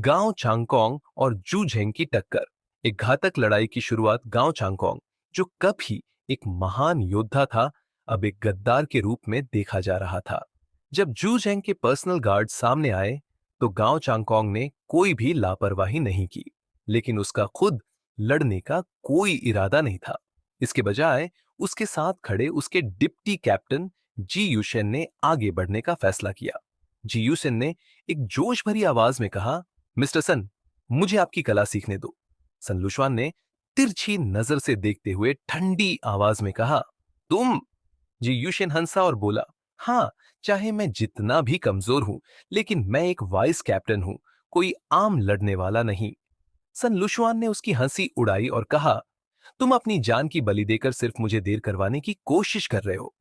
गांव चांगकोंग और जू झेंग की टक्कर। एक घातक लड़ाई की शुरुआत गांव चांगकोंग, जो कभी एक महान योद्धा था, अब एक गद्दार के रूप में देखा जा रहा था। जब जू झेंग के पर्सनल गार्ड सामने आए तो गांव चांगकोंग ने कोई भी लापरवाही नहीं की, लेकिन उसका खुद लड़ने का कोई इरादा नहीं था। इसके बजाय उसके साथ खड़े उसके डिप्टी कैप्टन जी यूशन ने आगे बढ़ने का फैसला किया। जी यूशन ने एक जोश भरी आवाज में कहा, मिस्टर सन, मुझे आपकी कला सीखने दो। सन लुशवान ने तिरछी नजर से देखते हुए ठंडी आवाज में कहा, तुम? जी यूशन हंसा और बोला, हाँ, चाहे मैं जितना भी कमजोर हूं, लेकिन मैं एक वाइस कैप्टन हूं, कोई आम लड़ने वाला नहीं। सन लुशवान ने उसकी हंसी उड़ाई और कहा, तुम अपनी जान की बलि देकर सिर्फ मुझे देर करवाने की कोशिश कर रहे हो।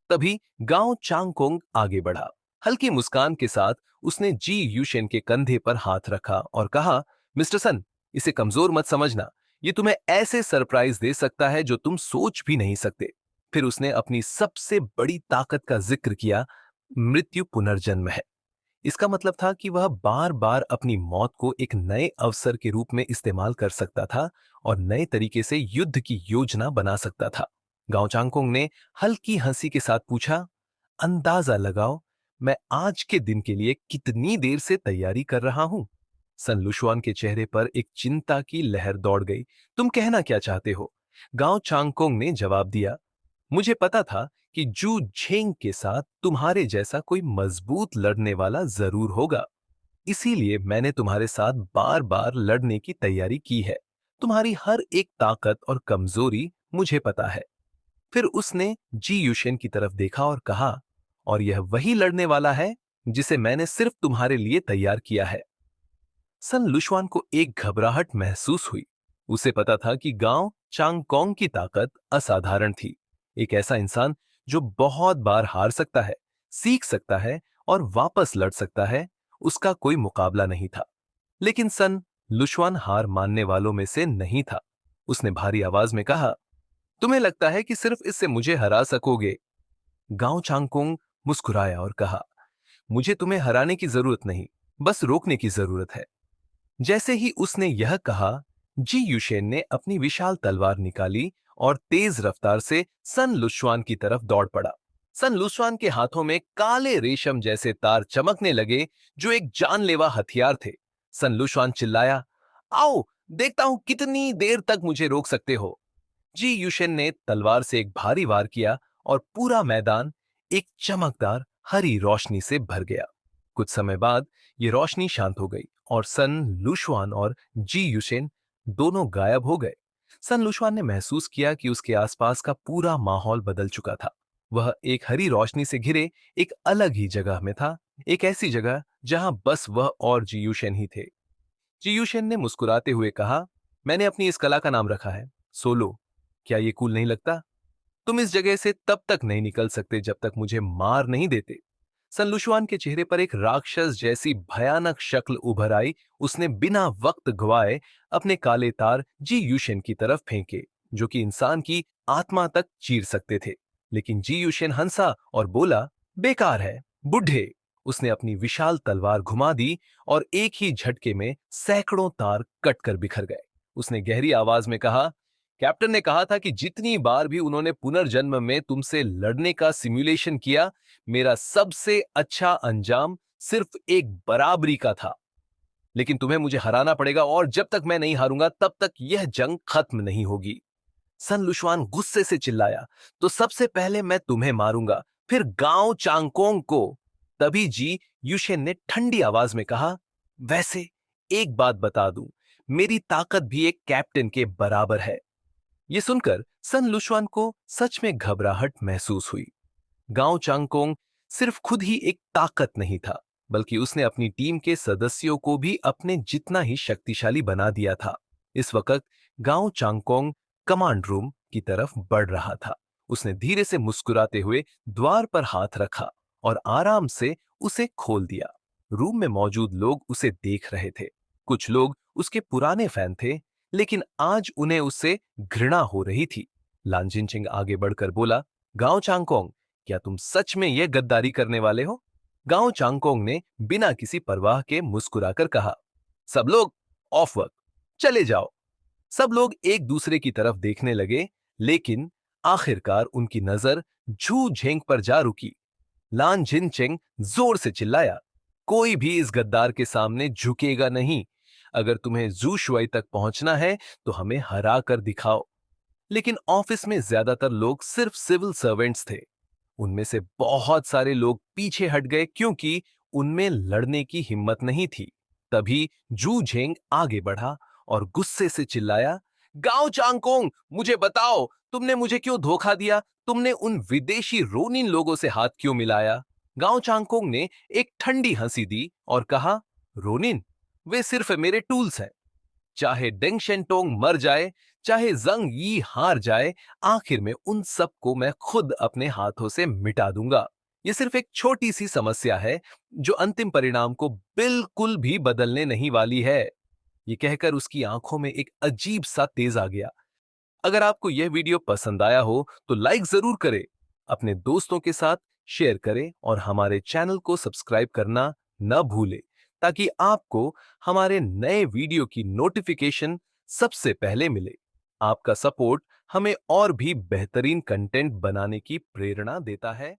तभी गांव चांगकोंग आगे बढ़ा। हल्की मुस्कान के साथ उसने जी यूशेन के कंधे पर हाथ रखा और कहा, मिस्टर सन, इसे कमजोर मत समझना, ये तुम्हें ऐसे सरप्राइज दे सकता है जो तुम सोच भी नहीं सकते। फिर उसने अपनी सबसे बड़ी ताकत का जिक्र किया, मृत्यु पुनर्जन्म है। इसका मतलब था कि वह बार बार अपनी मौत को एक नए अवसर के रूप में इस्तेमाल कर सकता था और नए तरीके से युद्ध की योजना बना सकता था। गांव चांगकोंग ने हल्की हंसी के साथ पूछा, अंदाजा लगाओ मैं आज के दिन के लिए कितनी देर से तैयारी कर रहा हूं। सन लुशुआन के चेहरे पर एक चिंता की लहर दौड़ गई। तुम कहना क्या चाहते हो? गांव चांगकोंग ने जवाब दिया, मुझे पता था कि जू झेंग के साथ तुम्हारे जैसा कोई मजबूत लड़ने वाला जरूर होगा, इसीलिए मैंने तुम्हारे साथ बार बार लड़ने की तैयारी की है। तुम्हारी हर एक ताकत और कमजोरी मुझे पता है। फिर उसने जी यूशेन की तरफ देखा और कहा, और यह वही लड़ने वाला है जिसे मैंने सिर्फ तुम्हारे लिए तैयार किया है। सन लुशवान को एक घबराहट महसूस हुई। उसे पता था कि गांव चांगकोंग की ताकत असाधारण थी। एक ऐसा इंसान जो बहुत बार हार सकता है, सीख सकता है और वापस लड़ सकता है, उसका कोई मुकाबला नहीं था। लेकिन सन लुशवान हार मानने वालों में से नहीं था। उसने भारी आवाज में कहा, तुम्हें लगता है कि सिर्फ इससे मुझे हरा सकोगे? गांव चांगकोंग मुस्कुराया और कहा, मुझे तुम्हें हराने की जरूरत नहीं, बस रोकने की जरूरत है। जैसे ही उसने यह कहा, जी यूशेन ने अपनी विशाल तलवार निकाली और तेज रफ्तार से सन लुशवान की तरफ दौड़ पड़ा। सन लुशवान के हाथों में काले रेशम जैसे तार चमकने लगे, जो एक जानलेवा हथियार थे। सन लुशवान चिल्लाया, आओ, देखता हूं कितनी देर तक मुझे रोक सकते हो। जी यूशेन ने तलवार से एक भारी वार किया और पूरा मैदान एक चमकदार हरी रोशनी से भर गया। कुछ समय बाद ये रोशनी शांत हो गई और सन लुशवान और जी यूशेन दोनों गायब हो गए। सन लुशवान ने महसूस किया कि उसके आसपास का पूरा माहौल बदल चुका था। वह एक हरी रोशनी से घिरे एक अलग ही जगह में था, एक ऐसी जगह जहां बस वह और जी यूशेन ही थे। जी यूशेन ने मुस्कुराते हुए कहा, मैंने अपनी इस कला का नाम रखा है सोलो। क्या ये कूल नहीं लगता? तुम इस जगह से तब तक नहीं निकल सकते जब तक मुझे मार नहीं देते। सनलुशवान के चेहरे पर एक राक्षस जैसी भयानक शक्ल उभर आई। उसने बिना वक्त गवाए अपने काले तार जी यूशेन की तरफ फेंके, जो कि इंसान की आत्मा तक चीर सकते थे। लेकिन जी यूशेन हंसा और बोला, बेकार है बुढ़े। उसने अपनी विशाल तलवार घुमा दी और एक ही झटके में सैकड़ों तार कटकर बिखर गए। उसने गहरी आवाज में कहा, कैप्टन ने कहा था कि जितनी बार भी उन्होंने पुनर्जन्म में तुमसे लड़ने का सिमुलेशन किया, मेरा सबसे अच्छा अंजाम सिर्फ एक बराबरी का था। लेकिन तुम्हें मुझे हराना पड़ेगा और जब तक मैं नहीं हारूंगा तब तक यह जंग खत्म नहीं होगी। सन लुशवान गुस्से से चिल्लाया, तो सबसे पहले मैं तुम्हें मारूंगा, फिर गांव चांगकोंग को। तभी जी यूशेन ने ठंडी आवाज में कहा, वैसे एक बात बता दूं, मेरी ताकत भी एक कैप्टन के बराबर है। ये सुनकर सन लुशवान को सच में घबराहट महसूस हुई। गांव चांगकोंग सिर्फ खुद ही एक ताकत नहीं था, बल्कि उसने अपनी टीम के सदस्यों को भी अपने जितना ही शक्तिशाली बना दिया था। इस वक्त गांव चांगकोंग कमांड रूम की तरफ बढ़ रहा था। उसने धीरे से मुस्कुराते हुए द्वार पर हाथ रखा और आराम से उसे खोल दिया। रूम में मौजूद लोग उसे देख रहे थे। कुछ लोग उसके पुराने फैन थे, लेकिन आज उन्हें उससे घृणा हो रही थी। लांजिनचिंग आगे बढ़कर बोला, गांव चांगकोंग, क्या तुम सच में यह गद्दारी करने वाले हो? गांव चांगकोंग ने बिना किसी परवाह के मुस्कुराकर कहा, सब लोग ऑफ वर्क, चले जाओ। सब लोग एक दूसरे की तरफ देखने लगे, लेकिन आखिरकार उनकी नजर झू झेंग पर जा रुकी। लान जिनचेंग जोर से चिल्लाया, कोई भी इस गद्दार के सामने झुकेगा नहीं। अगर तुम्हें जू शुआई तक पहुंचना है तो हमें हरा कर दिखाओ। लेकिन ऑफिस में ज्यादातर लोग सिर्फ सिविल सर्वेंट्स थे। उनमें से बहुत सारे लोग पीछे हट गए क्योंकि उनमें लड़ने की हिम्मत नहीं थी। तभी जू झेंग आगे बढ़ा और गुस्से से चिल्लाया, गांव चांगकोंग, मुझे बताओ, तुमने मुझे क्यों धोखा दिया? तुमने उन विदेशी रोनिन लोगों से हाथ क्यों मिलाया? गांव चांगकोंग ने एक ठंडी हंसी दी और कहा, रोनिन, वे सिर्फ मेरे टूल्स हैं। चाहे डेंग शेंटोंग मर जाए, चाहे जंग यी हार जाए, आखिर में उन सबको मैं खुद अपने हाथों से मिटा दूंगा। ये सिर्फ एक छोटी सी समस्या है जो अंतिम परिणाम को बिल्कुल भी बदलने नहीं वाली है। ये कहकर उसकी आंखों में एक अजीब सा तेज आ गया। अगर आपको यह वीडियो पसंद आया हो तो लाइक जरूर करें, अपने दोस्तों के साथ शेयर करें और हमारे चैनल को सब्सक्राइब करना न भूलें, ताकि आपको हमारे नए वीडियो की नोटिफिकेशन सबसे पहले मिले। आपका सपोर्ट हमें और भी बेहतरीन कंटेंट बनाने की प्रेरणा देता है।